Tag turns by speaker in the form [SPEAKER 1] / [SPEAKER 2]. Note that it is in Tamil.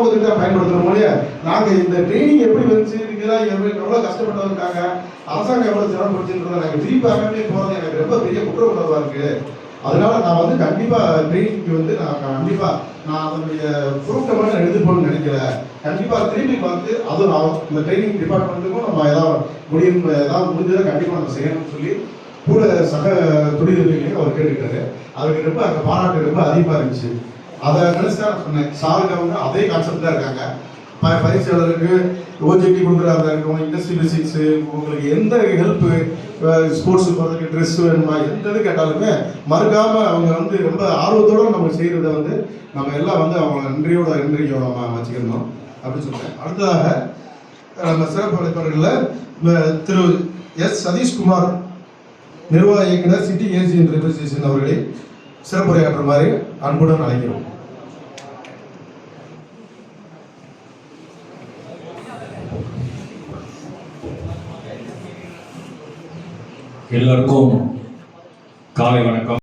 [SPEAKER 1] நோக்கத்துக்கு தான் பயன்படுத்துகிற மொழியை நாங்கள் இந்த ட்ரைனிங் எப்படி வந்துச்சு, இதெல்லாம் எவ்வளோ கஷ்டப்பட்டு இருக்காங்க, அரசாங்கம் எவ்வளோ சிரமப்படுச்சுன்றதை நாங்கள் திருப்பி பார்க்காமலே போகிறது எனக்கு ரொம்ப பெரிய குற்ற உணர்வாக இருக்குது. அதனால நான் வந்து கண்டிப்பாக ட்ரைனிங்க்கு வந்து நான் அதனுடைய ப்ரூஃப்டை மட்டும் எடுத்துக்கணும்னு நினைக்கிறேன். கண்டிப்பாக திரும்பி பார்த்து அதுவும் இந்த ட்ரைனிங் டிபார்ட்மெண்ட்டுக்கும் நம்ம ஏதாவது முடிஞ்சதை கண்டிப்பாக நம்ம செய்யணும்னு சொல்லி கூட சக தொழில்களையும் அவர் கேட்டுக்கிட்டாரு. அவருக்கு ரொம்ப அந்த பாராட்டு ரொம்ப அதிகமாக இருந்துச்சு. அதை நினைச்சு தான் சொன்னேன். சாருக்கு அவங்க அதே கான்செப்ட் தான் இருக்காங்க. பயிற்சியாளருக்கு ஓஜிடி கொடுக்குறாங்க, இண்டஸ்ட்ரி விசிட்ஸு, உங்களுக்கு எந்த ஹெல்ப்பு, ஸ்போர்ட்ஸுக்கு போகிறதுக்கு ட்ரெஸ் வேணுமா, எந்த இது கேட்டாலுமே மறுக்காமல் அவங்க வந்து ரொம்ப ஆர்வத்தோடு நம்ம செய்கிறத வந்து நம்ம எல்லாம் வந்து அவங்க நன்றிக்கு நம்ம வச்சுக்கணும் அப்படின்னு சொல்கிறேன். அடுத்ததாக நம்ம சிறப்பு அழைப்பாளர்களில் திரு எஸ் சதீஷ்குமார், நிர்வாக இயக்குனர், சிட்டி ஏசி ரெப்ரசன்டேஷன் அவர்களை சிறப்புரையாற்றுமாறு அன்புடன் அழைக்கிறோம்.
[SPEAKER 2] எல்லாருக்கும் காலை வணக்கம்.